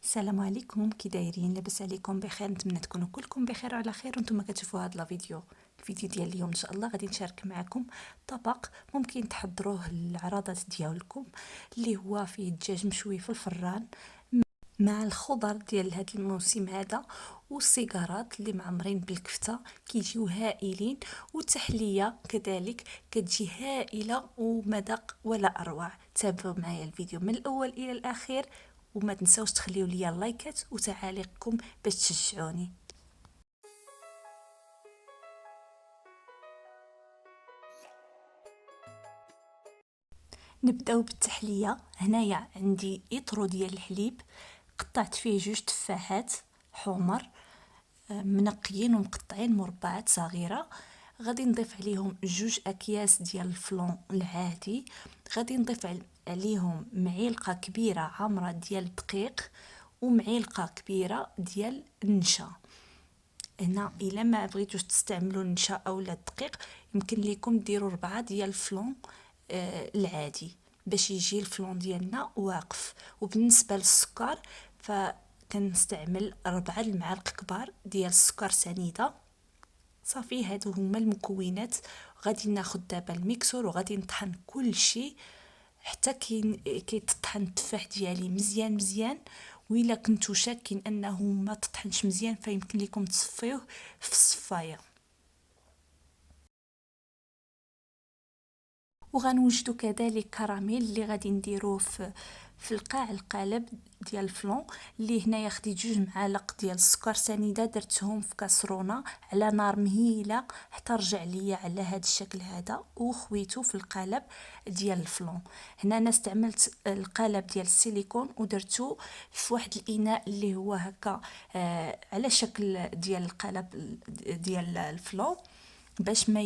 السلام عليكم، كي دايرين؟ لاباس عليكم بخير؟ نتمنى تكونوا كلكم بخير وعلى خير وانتم كتشوفوا هذا الفيديو ديال اليوم. ان شاء الله غادي نشارك معكم طبق ممكن تحضروه للعراضات ديالكم، اللي هو فيه الدجاج مشوي في الفران مع الخضر ديال هذا الموسم هذا، والسيجارات اللي معمرين بالكفته كيجيو هائلين، وتحليه كذلك كتجي هائله ومذاق ولا اروع. تابعوا معايا الفيديو من الاول الى الاخير، وما تنسوش تخليوا لي اللايكات وتعاليقكم باش تشجعوني. نبداو بالتحليه. هنايا عندي اطرو ديال الحليب، قطعت فيه 2 تفاحات حمر منقيين ومقطعين مربعات صغيره. غادي نضيف عليهم 2 اكياس ديال الفلون العادي. غادي نضيف عليهم معلقه كبيره عامره ديال الدقيق ومعلقه كبيره ديال النشا. هنا الا ما بغيتوش تستعملوا النشا اولا الدقيق، يمكن لكم ديروا 4 ديال الفلون العادي باش يجي الفلون ديالنا واقف. وبالنسبه للسكر فكنستعمل 4 المعالق كبار ديال السكر سنيده. صافي، هادو هما المكونات. غادي ناخذ دابا الميكسور وغادي نطحن كل شيء حتى كيتطحن التفاح ديالي مزيان مزيان. وإلا كنتو شاكين انه ما تطحنش مزيان فيمكن لكم تصفيوه في الصفايه. وغنوجدوا كذلك كراميل اللي غادي نديروه في القاع القالب ديال الفلون، اللي هنايا خديت 2 معالق ديال السكر سنيده درتهم في كاسرونه على نار مهيله حتى رجع ليا على هذا الشكل هذا، وخويته في القالب ديال الفلون. هنا انا استعملت القالب ديال السيليكون ودرتو في واحد الاناء اللي هو هكا على شكل ديال القالب ديال الفلون باش ما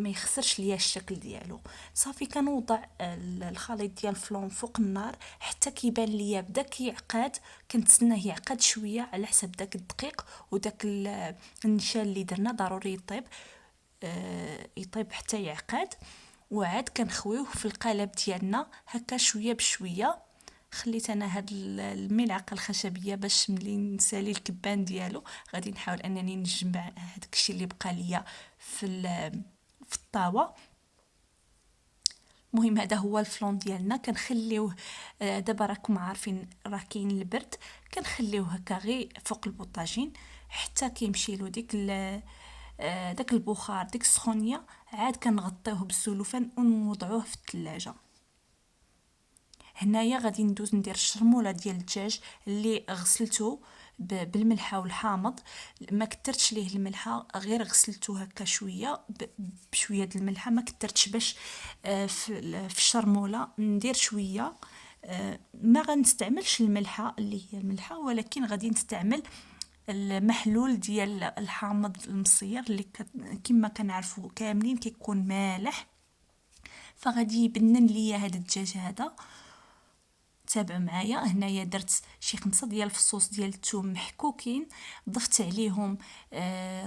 يخسرش ليا الشكل ديالو. صافي، كنوضع الخليط ديال الفلون فوق النار حتى كيبان ليا بدا كيعقد. كنتسناه يعقد شويه على حسب داك الدقيق وداك النشا اللي درنا ضروري يطيب يطيب حتى يعقد. وعاد كنخويوه في القالب ديالنا هكا شويه بشويه. خليت انا هاد الملعقه الخشبيه باش ملي نسالي الكبان ديالو غادي نحاول انني نجمع هذاك الشيء اللي بقى ليا في الطاوه. المهم هذا هو الفلون ديالنا. كنخليوه دابا راكم عارفين راه كاين البرد، كنخليوه هكا غير فوق البوطاجين حتى كيمشي له داك البخار ديك السخونيه. عاد كنغطيوه بالسلوفان ونوضعوه في الثلاجه. هنايا غادي ندوز ندير الشرموله ديال الدجاج اللي غسلته بالملحه والحامض. ما كثرتش ليه الملحه، غير غسلته هكا شويه بشويه د الملحه، ما كثرتش باش في الشرموله ندير شويه. ما غنستعملش الملحه اللي هي الملحه، ولكن غادي نستعمل المحلول ديال الحامض المصير اللي كما كنعرفوا كاملين كيكون مالح. فغادي يبنن ليا هذا الدجاج هذا. تابعوا معايا. هنايا درت شي 5 ديال الفصوص ديال الثوم محكوكين، ضفت عليهم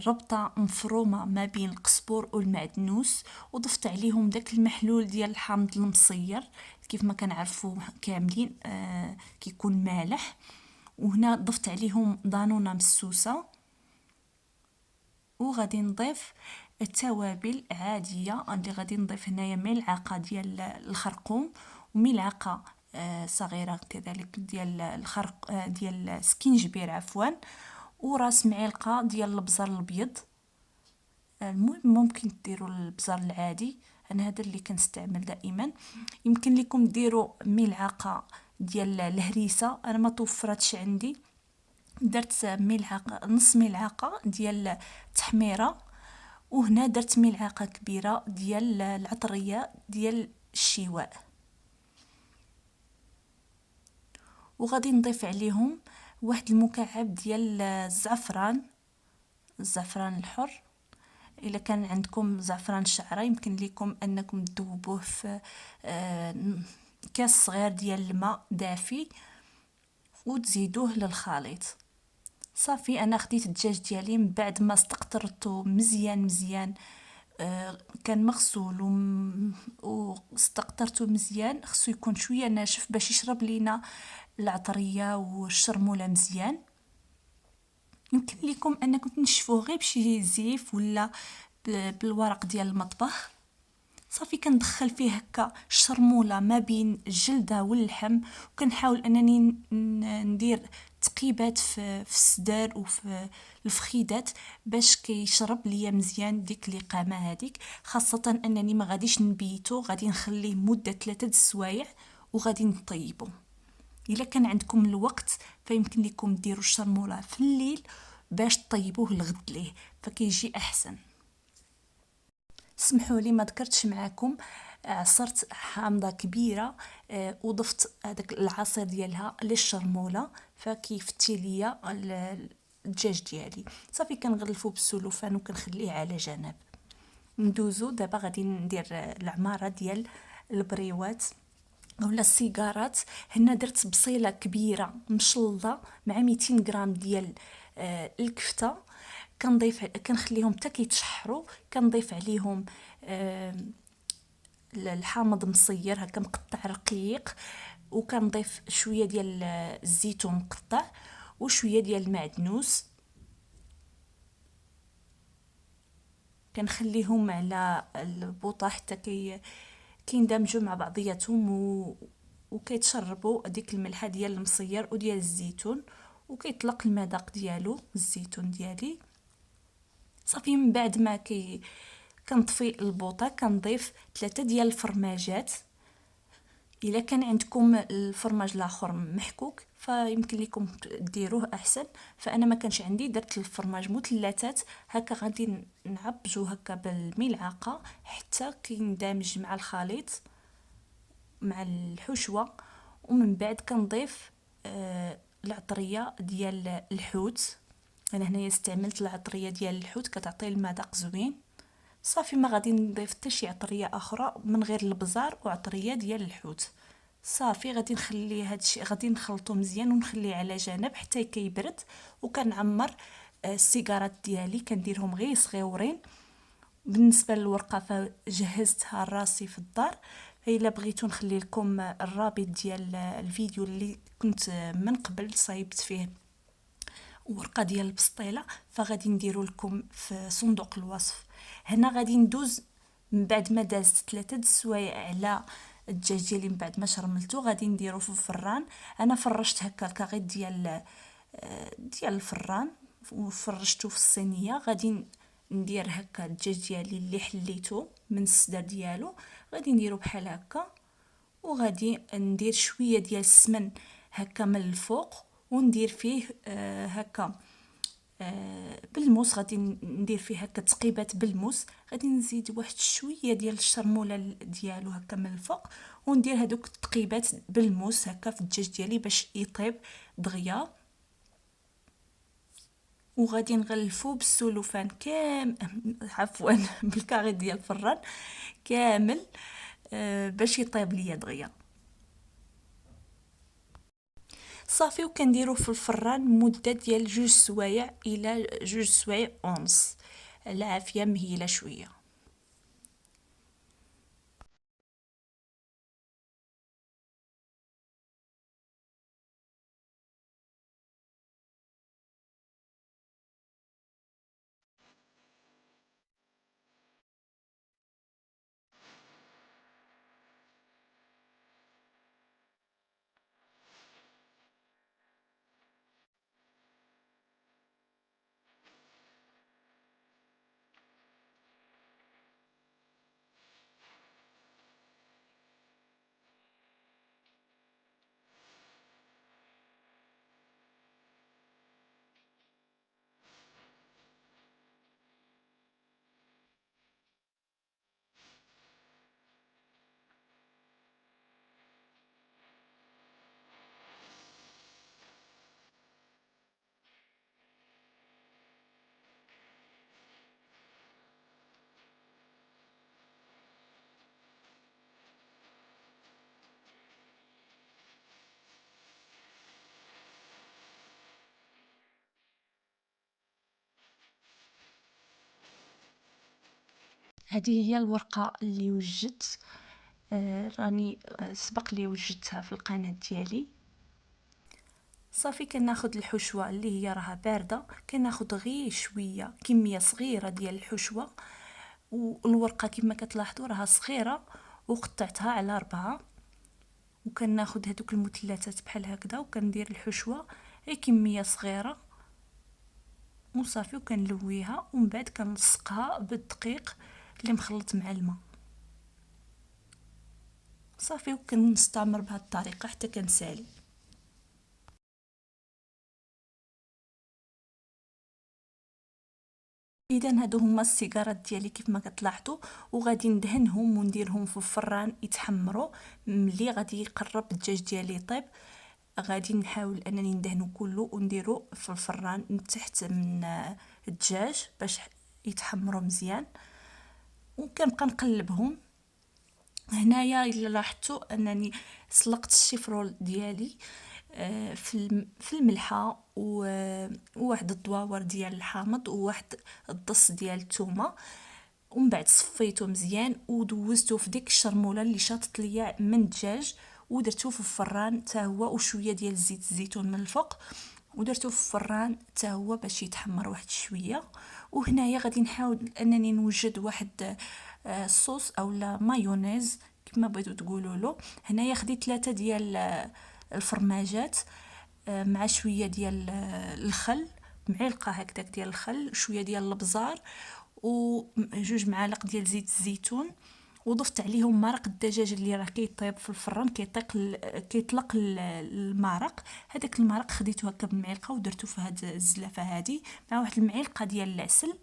ربطه مفرومه ما بين القزبر والمعدنوس، وضفت عليهم داك المحلول ديال الحامض المصير كيف ما كنعرفوا كاملين كيكون مالح. وهنا ضفت عليهم ضانونه مسوسه. وغادي نضيف التوابل عاديه اللي غادي نضيف هنايا ملعقه ديال الخرقوم وملعقه صغيره كذلك ديال ديال السكينجبير عفوا، وراس معلقه ديال البزر الابيض. المهم ممكن ديروا البزر العادي، انا هذا اللي كنستعمل دائما. يمكن لكم ديروا ملعقه ديال الهريسه، انا ما توفرتش عندي، درت ملعقه نص ملعقه ديال التحميره. وهنا درت ملعقه كبيره ديال العطريه ديال الشواء. وغادي نضيف عليهم واحد المكعب ديال الزعفران الحر. الا كان عندكم زعفران الشعره يمكن لكم انكم تذوبوه في كاس صغير ديال الماء دافي وتزيدوه للخليط. صافي، انا خديت الدجاج ديالي من بعد ما استقطرته مزيان مزيان. كان مغسول واستقطرته مزيان. خصو يكون شويه ناشف باش يشرب لينا العطريه والشرموله مزيان. يمكن لكم انكم تنشفوه غير بشي زيف ولا بالورق ديال المطبخ. صافي كندخل فيه هكا الشرموله ما بين الجلده واللحم، وكنحاول انني ندير تقيبات في الصدر وفي الفخيدات باش كيشرب ليا مزيان ديك الاقامه هذيك. خاصه انني ما غاديش نبيتو، غادي نخليه مده 3 السوايع وغادي نطيبو. الا كان عندكم الوقت فيمكن لكم ديروا الشرموله في الليل باش طيبوه الغد ليه، فكيجي احسن. سمحوا لي ما ذكرتش معاكم، عصرت حامضه كبيره، وضفت هذاك العصير ديالها للشرموله، فكيفتي ليا الدجاج ديالي. صافي كنغلفو بالسلوفان وكنخليه على جنب. ندوزو دابا غادي ندير العماره ديال البريوات اولا السيجارات. هنا درت بصيله كبيره مشلضه مع 200 غرام ديال الكفته. كنخليهم حتى كيتشحروا، كنضيف عليهم الحامض مصير هكا مقطع رقيق، وكنضيف شويه ديال الزيتون مقطع وشويه ديال المعدنوس. كنخليهم على البوطه حتى كيندمجوا مع بعضياتهم وكيتشربوا ديك الملحه ديال المصير وديال الزيتون، وكيطلق المذاق ديالو الزيتون ديالي. صافي من بعد ما كنطفي البوطه كنضيف 3 ديال الفرماجات. الا كان عندكم الفرماج الاخر محكوك فيمكن لكم ديروه احسن، فانا ما كانش عندي، درت الفرماج مثلثات هكا. غادي نعبجو هكا بالملعقه حتى كيندمج مع الخليط مع الحشوه. ومن بعد كنضيف العطريه ديال الحوت. انا هنايا استعملت العطريه ديال الحوت كتعطي المذاق زوين. صافي ما غادي نضيف حتى شي عطريه اخرى من غير البزار وعطريه ديال الحوت. صافي غادي نخلي هادشي، غادي نخلطو مزيان ونخليه على جنب حتى كيبرد. وكنعمر السيجارات ديالي كنديرهم غير صغيورين. بالنسبه للورقه فجهزتها راسي في الدار، الا بغيتو نخلي لكم الرابط ديال الفيديو اللي كنت من قبل صايبت فيه ورقه ديال البسطيله، فغادي نديرو لكم في صندوق الوصف. هنا غادي ندوز من بعد ما دازت 3 السوايع على الدجاج ديالي. من بعد ما شرملتو غادي نديرو في الفران. انا فرشت هكا الكاغيط ديال الفران وفرشته في الصينيه. غادي ندير هكا الدجاج ديالي اللي حليته من الصدر ديالو، غادي نديرو بحال هكا. وغادي ندير شويه ديال السمن هكا من الفوق، وندير فيه هكا بالموس. غادي ندير فيه هكا تقيبات بالموس. غادي نزيد واحد شويه ديال الشرموله ديالو هكا من الفوق، وندير هذوك التقيبات بالموس هكا في الدجاج ديالي باش يطيب دغيا. وغادي نغلفو بالسلوفان عفوا بالكاري ديال الفران كامل باش يطيب ليا دغيا. صافي وكنديرو في الفران مده ديال 2 سوايع الى 2 سوايع ونص. العافيه مهيله شويه. هذه هي الورقه اللي وجدت. راني سبق لي وجدتها في القناه ديالي. صافي كناخد الحشوه اللي هي راها بارده، كناخد غير شويه كميه صغيره ديال الحشوه، والورقه كما كتلاحظوا راها صغيره وقطعتها على 4. وكناخد هذوك المثلثات بحال هكذا وكندير الحشوه غير كميه صغيره وصافي، وكنلويها ومن بعد كنلصقها بالدقيق اللي مخلط مع الماء صافي. وكنستمر بهذه الطريقه حتى كنسالي. اذا هادو هما السيجارات ديالي كيف ما كتلاحظوا، وغادي ندهنهم ونديرهم في الفران يتحمروا. ملي غادي يقرب الدجاج ديالي يطيب غادي نحاول انني ندهنو كله ونديرو في الفران من تحت من الدجاج باش يتحمروا مزيان. وكنبقى نقلبهم. هنايا الا لاحظتوا انني سلقت الشيفرول ديالي في الملحه وواحد الدواور ديال الحامض وواحد الضص ديال الثومه، ومن بعد صفيته مزيان ودوزته في ديك الشرموله اللي شاطت ليا من الدجاج ودرتو في الفران حتى هو، وشويه ديال زيت الزيتون من الفوق ودرتو في الفران حتى هو باش يتحمر واحد شويه. وهنايا غادي نحاول انني نوجد واحد صوص اولا مايونيز كما بغيتو تقولوا له. هنايا خديت 3 ديال الفرماجات مع شويه ديال الخل، معلقه هكذاك ديال الخل، شويه ديال الابزار وجوج معالق ديال زيت الزيتون، وضفت عليهم مرق الدجاج اللي راه كيطيب في الفران كيطلق المرق. هذاك المرق خديته هكا بالمعلقه ودرته في هاد الزلافه هذه مع واحد المعلقه ديال العسل.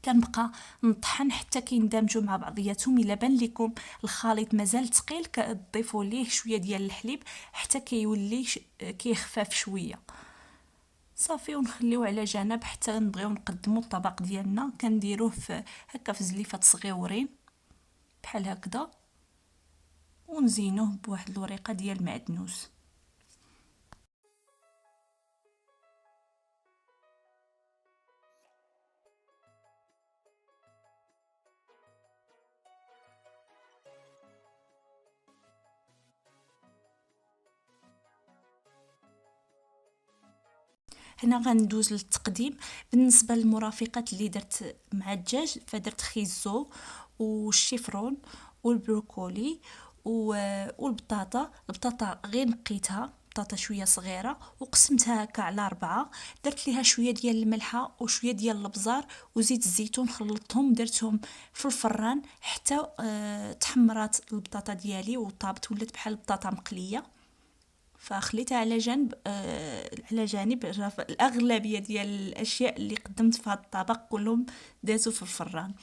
كنبقى نطحن حتى كيندمجوا مع بعضياتهم. الا بان لكم الخليط مازال ثقيل كتضيفوا ليه شويه ديال الحليب حتى كيولي كيخفاف شويه صافي. ونخليوه على جنب حتى نبغيو نقدموا الطبق ديالنا. كنديروه في هكا في زليفات صغيورين بحال هكذا ونزينوه بواحد الوريقه ديال المعدنوس. هنا غندوز للتقديم. بالنسبه للمرافقات اللي درت مع الدجاج فدرت خيزو والشيفرون والبروكولي والبطاطا. البطاطا غير نقيتها بطاطا شويه صغيره وقسمتها هكا على 4. درت ليها شويه ديال الملحه وشويه ديال الابزار وزيت الزيتون، خلطتهم درتهم في الفران حتى تحمرات البطاطا ديالي وطابت ولات بحال البطاطا مقليه. فخليتها على جنب. على جانب الاغلبيه ديال الاشياء اللي قدمت في هذا الطبق كلهم دازوا في الفران.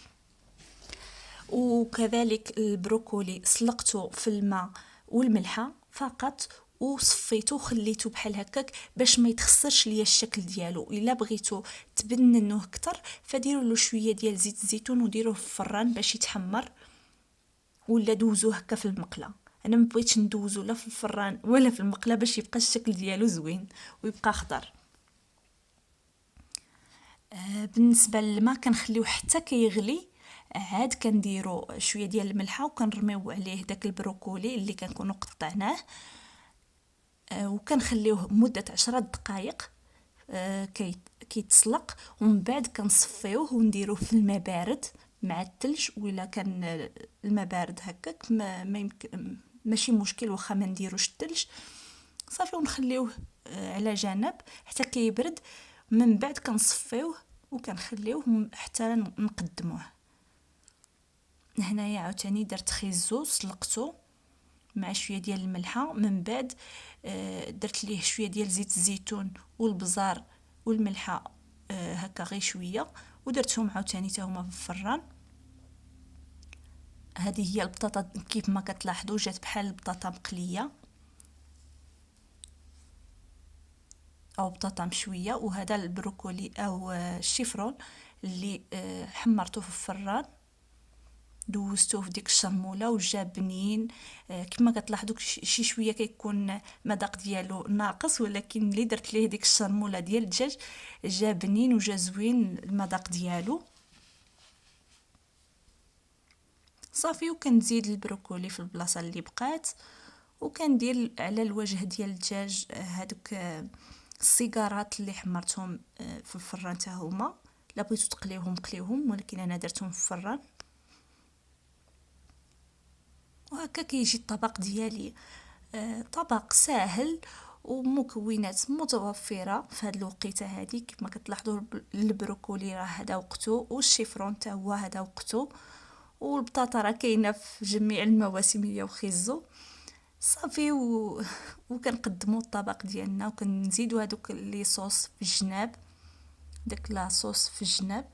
وكذلك البروكولي سلقته في الماء والملحه فقط وصفيته وخليته بحال هكاك باش ما يتخسرش ليا الشكل ديالو. الا بغيتو تبننوه اكثر فديروا له شويه ديال زيت الزيتون وديروه في الفران باش يتحمر، ولا دوزوه هكا في المقله. انا ما بغيتش ندوزو لا في الفران ولا في المقله باش يبقى الشكل ديالو زوين ويبقى خضر. بالنسبه للماء كنخليوه حتى كيغلي، عاد كنديرو شويه ديال الملحه وكنرميو عليه داك البروكولي اللي كنكونوا قطعناه. وكنخليوه مده 10 دقائق كيتسلق، ومن بعد كنصفيوه ونديروه في الماء بارد مع الثلج. ولا كان الماء بارد هكاك ما يمكن ماشي مشكل واخا ما نديروش الثلج صافي. ونخليوه على جنب حتى كيبرد. من بعد كنصفيوه وكنخليوه حتى نقدموه. هنايا عاوتاني درت خيزو سلقته مع شويه ديال الملحه، من بعد درت ليه شويه ديال زيت الزيتون والبزار والملحه هكا غير شويه ودرتهم عاوتاني حتى هما في الفران. هذه هي البطاطا كيف ما كتلاحظوا جات بحال البطاطا مقليه او بطاطا مشويه. وهذا البروكولي او الشيفرون اللي حمرته في الفران دوزتوه في ديك الشرموله وجا بنين. كما كتلاحظوا شي شويه كيكون مذاق ديالو ناقص، ولكن اللي درت ليه ديك الشرموله ديال الدجاج جا بنين وجا زوين المذاق ديالو صافي. وكنزيد البروكولي في البلاصه اللي بقات وكندير على الوجه ديال الدجاج هادوك السيجارات اللي حمرتهم في الفران حتى هما. لا بغيتو تقليوهم قليوهم، ولكن انا درتهم في الفران. وهكا كيجي الطبق ديالي. طبق ساهل ومكونات متوفره في هاد الوقيته هادي. كما كتلاحظوا البروكولي راه هذا وقته، والشيفرون حتى هو هذا وقته، والبطاطا راه كاينه في جميع المواسم هي وخيزو صافي. وكنقدموا الطبق ديالنا وكنزيدوا هذوك لي صوص في الجناب، داك لا صوص في الجناب.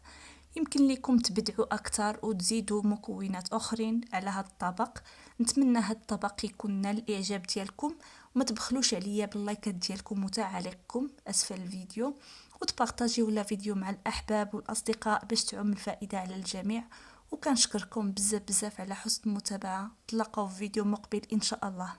يمكن لكم تبدعوا اكثر وتزيدوا مكونات اخرين على هذا الطبق. نتمنى هذا الطبق يكون نال الاعجاب ديالكم، وما تبخلوش عليا باللايكات ديالكم وتعاليقكم اسفل الفيديو، وتبارطاجيو لا فيديو مع الاحباب والاصدقاء باش تعم الفائده على الجميع. وكنشكركم بزاف بزاف على حسن المتابعه. تلاقاو في فيديو مقبل ان شاء الله.